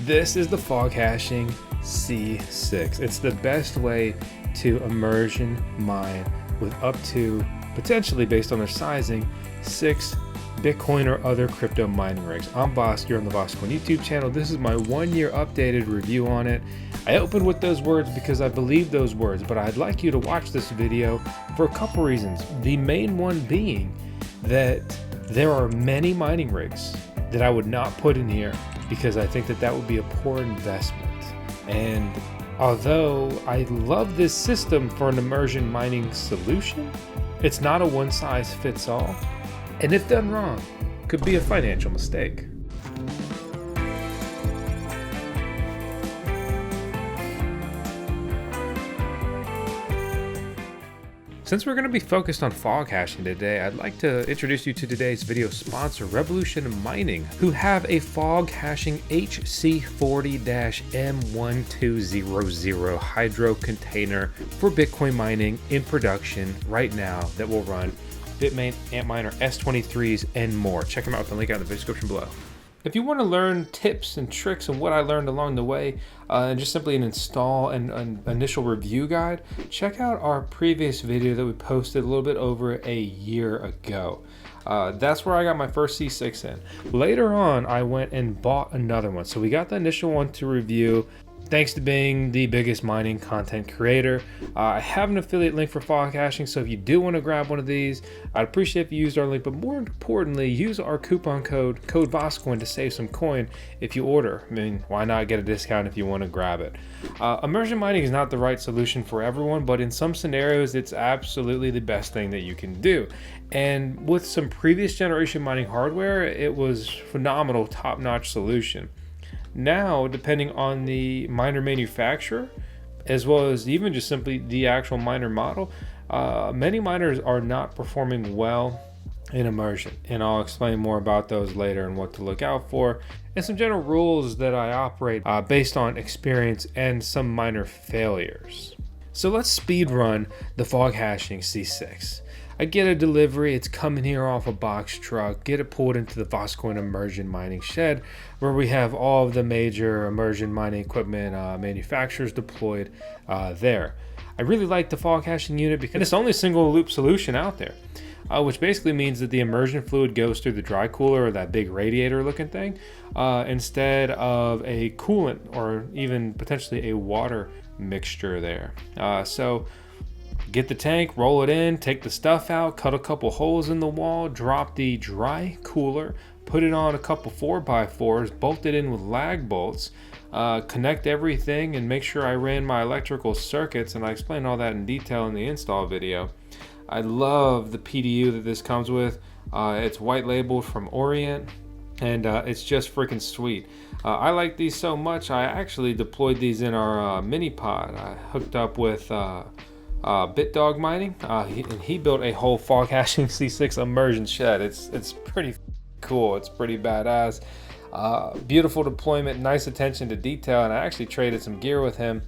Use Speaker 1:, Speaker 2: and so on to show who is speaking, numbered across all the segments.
Speaker 1: This is the Foghashing C6. It's the best way to immersion mine with up to, potentially based on their sizing, 6 Bitcoin or other crypto mining rigs. I'm Vosk, you're on the VoskCoin YouTube channel. This is my 1-year updated review on it. I opened with those words because I believe those words, but I'd like you to watch this video for a couple reasons. The main one being that there are many mining rigs that I would not put in here because I think that would be a poor investment. And although I love this system for an immersion mining solution, it's not a one-size-fits-all. And if done wrong, could be a financial mistake. Since we're going to be focused on fog hashing today, I'd like to introduce you to today's video sponsor, Revolution Mining, who have a Foghashing HC40-M1200 hydro container for Bitcoin mining in production right now that will run Bitmain, Antminer, S23s, and more. Check them out with the link out in the description below. If you want to learn tips and tricks and what I learned along the way, and just simply an install and an initial review guide, check out our previous video that we posted a little bit over a year ago. That's where I got my first C6 in. Later on, I went and bought another one. So we got the initial one to review. Thanks to being the biggest mining content creator. I have an affiliate link for Foghashing, so if you do want to grab one of these, I'd appreciate if you used our link, but more importantly, use our coupon code VoskCoin to save some coin if you order. I mean, why not get a discount if you want to grab it? Immersion mining is not the right solution for everyone, but in some scenarios, it's absolutely the best thing that you can do. And with some previous generation mining hardware, it was phenomenal, top-notch solution. Now, depending on the miner manufacturer, as well as even just simply the actual miner model, many miners are not performing well in immersion. And I'll explain more about those later and what to look out for, and some general rules that I operate based on experience and some miner failures. So let's speed run the Foghashing C6. I get a delivery, it's coming here off a box truck, get it pulled into the VoskCoin immersion mining shed where we have all of the major immersion mining equipment manufacturers deployed there. I really like the Foghashing unit because it's the only single loop solution out there, which basically means that the immersion fluid goes through the dry cooler or that big radiator looking thing instead of a coolant or even potentially a water mixture there. So get the tank, roll it in, take the stuff out, cut a couple holes in the wall, drop the dry cooler, put it on a couple 4x4s, bolt it in with lag bolts, connect everything, and make sure I ran my electrical circuits, and I explained all that in detail in the install video. I love the PDU that this comes with. It's white labeled from Orient, and it's just freaking sweet. I like these so much, I actually deployed these in our mini pod. I hooked up with BitDog Mining, and he built a whole Foghashing C6 immersion shed. It's pretty cool. It's pretty badass. Beautiful deployment, nice attention to detail, and I actually traded some gear with him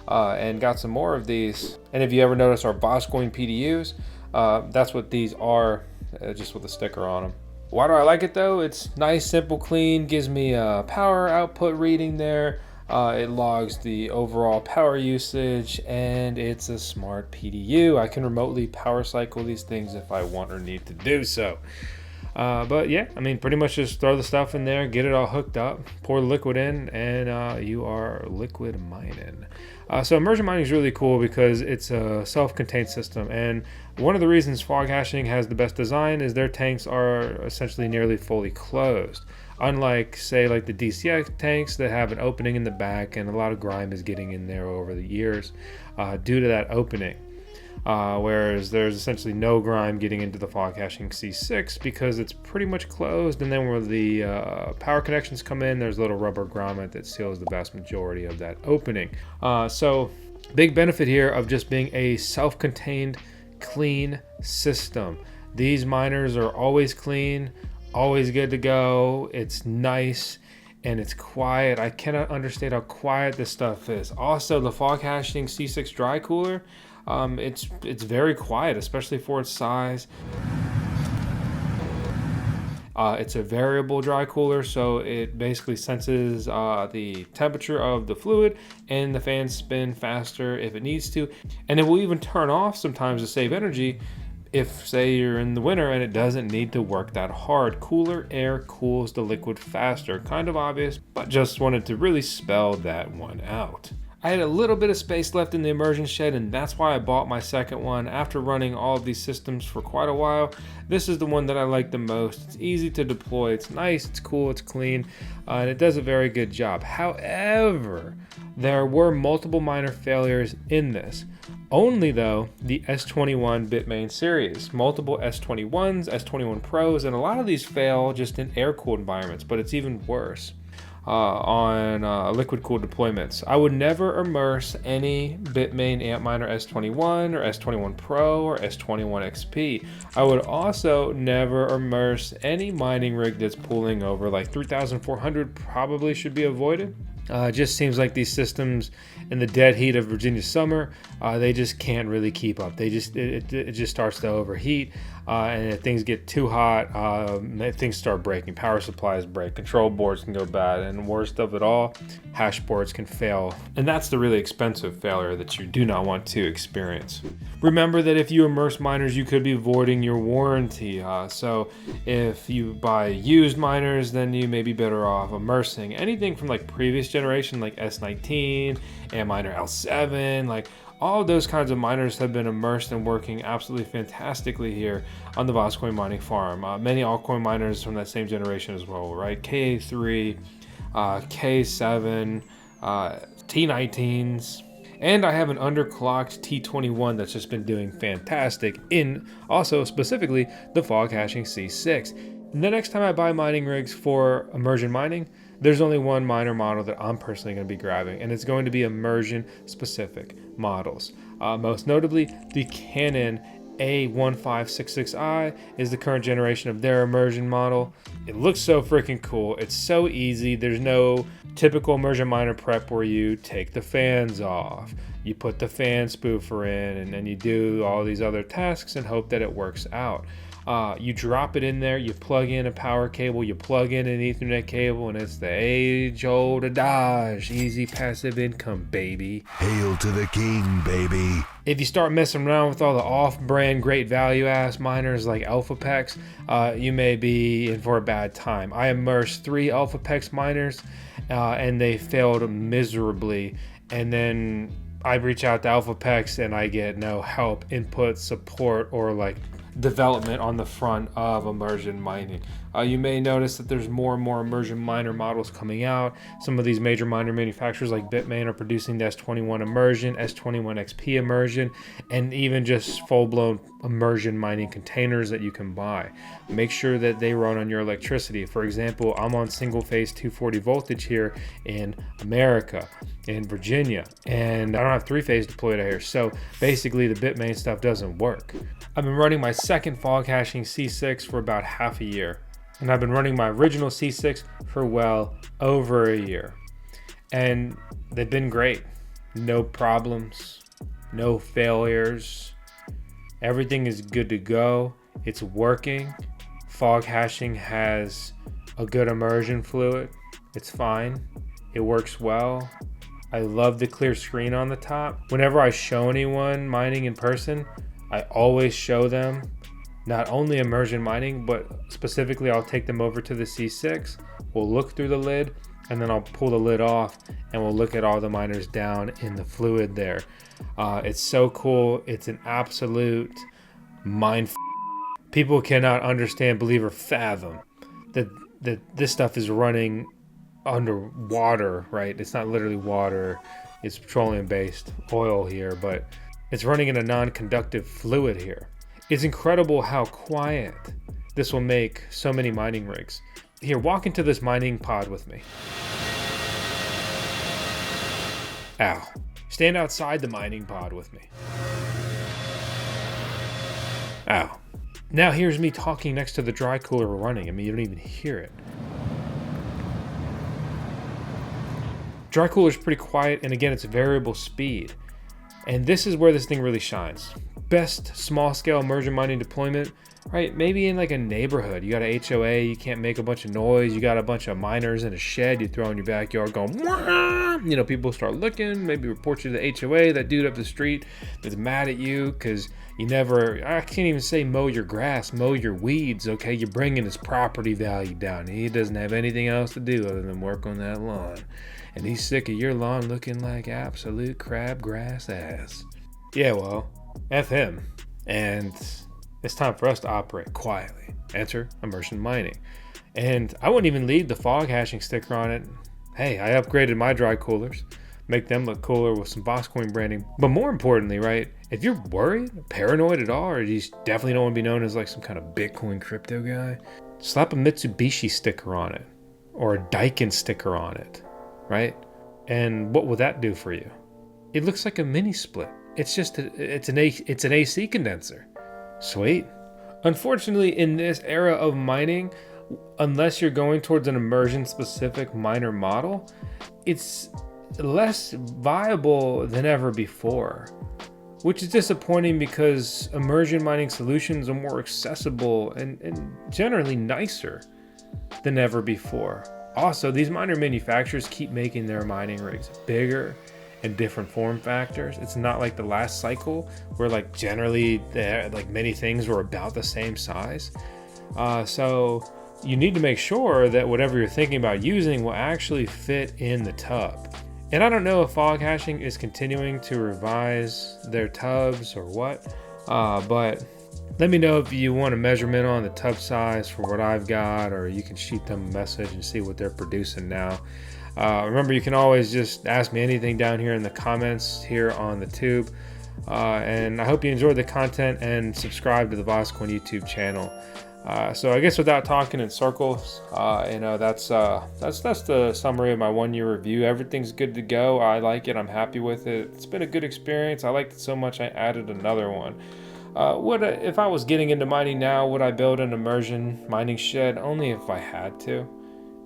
Speaker 1: and got some more of these. And if you ever notice our VoskCoin PDUs, that's what these are, just with a sticker on them. Why do I like it though? It's nice, simple, clean, gives me a power output reading there. It logs the overall power usage, and it's a smart PDU. I can remotely power cycle these things if I want or need to do so. But yeah, I mean, pretty much just throw the stuff in there, get it all hooked up, pour the liquid in, and you are liquid mining. So immersion mining is really cool because it's a self-contained system, and one of the reasons Foghashing has the best design is their tanks are essentially nearly fully closed. Unlike, say, like the DCX tanks that have an opening in the back, and a lot of grime is getting in there over the years due to that opening. Whereas there's essentially no grime getting into the Foghashing C6 because it's pretty much closed, and then where the power connections come in, there's a little rubber grommet that seals the vast majority of that opening. So big benefit here of just being a self-contained, clean system. These miners are always clean, always good to go. It's nice and it's quiet. I cannot understand how quiet this stuff is. Also, the Foghashing C6 dry cooler, it's very quiet, especially for its size. It's a variable dry cooler, so it basically senses the temperature of the fluid, and the fans spin faster if it needs to. And it will even turn off sometimes to save energy if, say, you're in the winter and it doesn't need to work that hard. Cooler air cools the liquid faster. Kind of obvious, but just wanted to really spell that one out. I had a little bit of space left in the immersion shed, and that's why I bought my second one. After running all of these systems for quite a while, this is the one that I like the most. It's easy to deploy, it's nice, it's cool, it's clean, and it does a very good job. However, there were multiple minor failures in this. Only though the S21 Bitmain series, multiple S21s, S21 Pros, and a lot of these fail just in air-cooled environments, but it's even worse on liquid-cooled deployments. I would never immerse any Bitmain Antminer S21 or S21 Pro or S21 XP. I would also never immerse any mining rig that's pulling over like 3,400. Probably should be avoided. It just seems like these systems in the dead heat of Virginia summer, they just can't really keep up. It just starts to overheat, and if things get too hot, things start breaking. Power supplies break, control boards can go bad, and worst of it all, hash boards can fail. And that's the really expensive failure that you do not want to experience. Remember that if you immerse miners, you could be voiding your warranty. So if you buy used miners, then you may be better off immersing anything from like previous generation, like S19, Antminer L7, like all of those kinds of miners have been immersed and working absolutely fantastically here on the VoskCoin mining farm. Many altcoin miners from that same generation as well, right? KA3, K7, T19s. And I have an underclocked T21 that's just been doing fantastic in also specifically the Foghashing C6. The next time I buy mining rigs for immersion mining, there's only one miner model that I'm personally going to be grabbing, and it's going to be immersion specific models. Most notably, the Canon A1566i is the current generation of their immersion model. It looks so freaking cool. It's so easy. There's no typical immersion miner prep where you take the fans off, you put the fan spoofer in, and then you do all these other tasks and hope that it works out. You drop it in there, you plug in a power cable, you plug in an Ethernet cable, and it's the age-old adage, easy passive income, baby.
Speaker 2: Hail to the king, baby.
Speaker 1: If you start messing around with all the off-brand great value-ass miners like AlphaPex, you may be in for a bad time. I immersed 3 AlphaPex miners, and they failed miserably, and then I reach out to AlphaPex and I get no help, input, support, or like development on the front of immersion mining. You may notice that there's more and more immersion miner models coming out. Some of these major miner manufacturers like Bitmain are producing the S21 immersion, S21 XP immersion, and even just full-blown immersion mining containers that you can buy. Make sure that they run on your electricity. For example, I'm on single-phase 240 voltage here in America, in Virginia, and I don't have 3-phase deployed out here, so basically the Bitmain stuff doesn't work. I've been running my second Foghashing C6 for about half a year, and I've been running my original C6 for well over a year, and they've been great. No problems, no failures, everything is good to go. It's working. Foghashing has a good immersion fluid. It's fine. It works well. I love the clear screen on the top. Whenever I show anyone mining in person, I always show them not only immersion mining, but specifically I'll take them over to the C6. We'll look through the lid, and then I'll pull the lid off, and we'll look at all the miners down in the fluid there. It's so cool. It's an absolute mind f***. People cannot understand, believe, or fathom that this stuff is running underwater, right? It's not literally water. It's petroleum-based oil here, but it's running in a non-conductive fluid here. It's incredible how quiet this will make so many mining rigs. Here, walk into this mining pod with me. Ow. Stand outside the mining pod with me. Ow. Now here's me talking next to the dry cooler we're running. I mean, you don't even hear it. Dry cooler is pretty quiet, and again, it's variable speed. And this is where this thing really shines. best small scale immersion mining deployment, right? Maybe in like a neighborhood, you got a HOA, you can't make a bunch of noise, you got a bunch of miners in a shed you throw in your backyard going, wah! You know, people start looking, maybe report you to the HOA, that dude up the street is mad at you because you never, I can't even say mow your grass, mow your weeds, okay? You're bringing his property value down. He doesn't have anything else to do other than work on that lawn. And he's sick of your lawn looking like absolute crabgrass ass. Yeah, well, F him. And it's time for us to operate quietly. Enter immersion mining. And I wouldn't even leave the Foghashing sticker on it. Hey, I upgraded my dry coolers. Make them look cooler with some VoskCoin branding. But more importantly, right, if you're worried, paranoid at all, or you definitely don't want to be known as like some kind of Bitcoin crypto guy, slap a Mitsubishi sticker on it or a Daikin sticker on it, right? And what will that do for you? It looks like a mini split. It's just it's an AC condenser. Sweet. Unfortunately, in this era of mining, unless you're going towards an immersion specific miner model, it's less viable than ever before, which is disappointing because immersion mining solutions are more accessible and generally nicer than ever before. Also, these miner manufacturers keep making their mining rigs bigger and different form factors. It's not like the last cycle where like generally like many things were about the same size. So you need to make sure that whatever you're thinking about using will actually fit in the tub. And I don't know if Foghashing is continuing to revise their tubs or what, but let me know if you want a measurement on the tub size for what I've got, or you can shoot them a message and see what they're producing now. Remember, you can always just ask me anything down here in the comments here on the tube. And I hope you enjoyed the content and subscribe to the VoskCoin YouTube channel. So I guess without talking in circles, that's the summary of my 1 year review. Everything's good to go. I like it. I'm happy with it. It's been a good experience. I liked it so much I added another one. If I was getting into mining now, would I build an immersion mining shed? Only if I had to.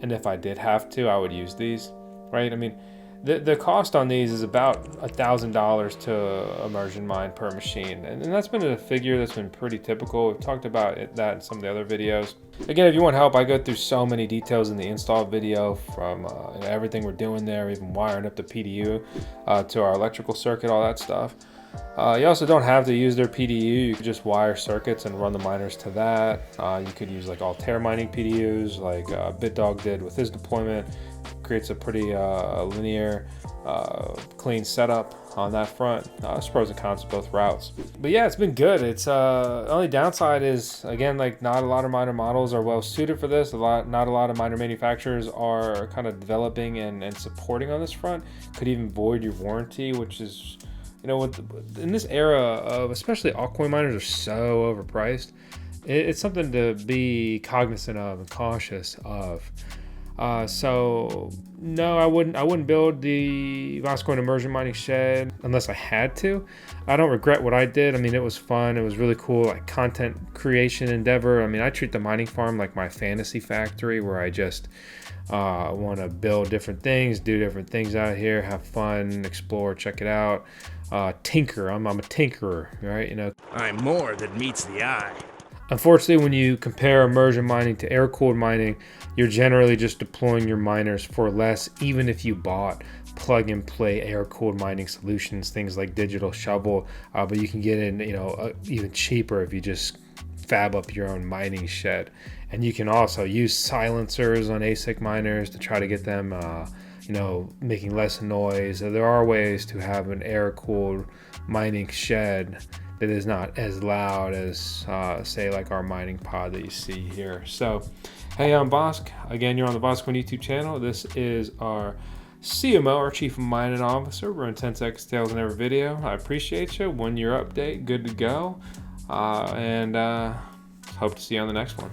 Speaker 1: And if I did have to, I would use these, right? I mean, the cost on these is about $1,000 to immersion mine per machine. And that's been a figure that's been pretty typical. We've talked about that in some of the other videos. Again, if you want help, I go through so many details in the install video from everything we're doing there, even wiring up the PDU to our electrical circuit, all that stuff. You also don't have to use their PDU. You could just wire circuits and run the miners to that. You could use like Altair mining PDUs like BitDog did with his deployment. Creates a pretty linear, clean setup on that front. There's pros and cons to both routes. But yeah, it's been good. It's the only downside is, again, like not a lot of miner models are well suited for this. Not a lot of miner manufacturers are kind of developing and supporting on this front. Could even void your warranty, which is, you know, in this era of especially altcoin miners are so overpriced, it's something to be cognizant of and cautious of. So no, I wouldn't build the VoskCoin immersion mining shed unless I had to. I don't regret what I did. I mean, it was fun. It was really cool, like content creation endeavor. I mean, I treat the mining farm like my fantasy factory where I just want to build different things, do different things out here, have fun, explore, check it out. Tinker. I'm a tinkerer, right? You know,
Speaker 3: I'm more than meets the eye.
Speaker 1: Unfortunately, when you compare immersion mining to air-cooled mining, you're generally just deploying your miners for less, even if you bought plug-and-play air-cooled mining solutions, things like Digital Shovel, but you can get in, even cheaper if you just fab up your own mining shed. And you can also use silencers on ASIC miners to try to get them, making less noise. So there are ways to have an air-cooled mining shed that is not as loud as, say, like our mining pod that you see here. So, hey, I'm Vosk. Again, you're on the VoskCoin YouTube channel. This is our CMO, our Chief Mining Officer. We're in 10-second tales in every video. I appreciate you. 1 year update, good to go. And hope to see you on the next one.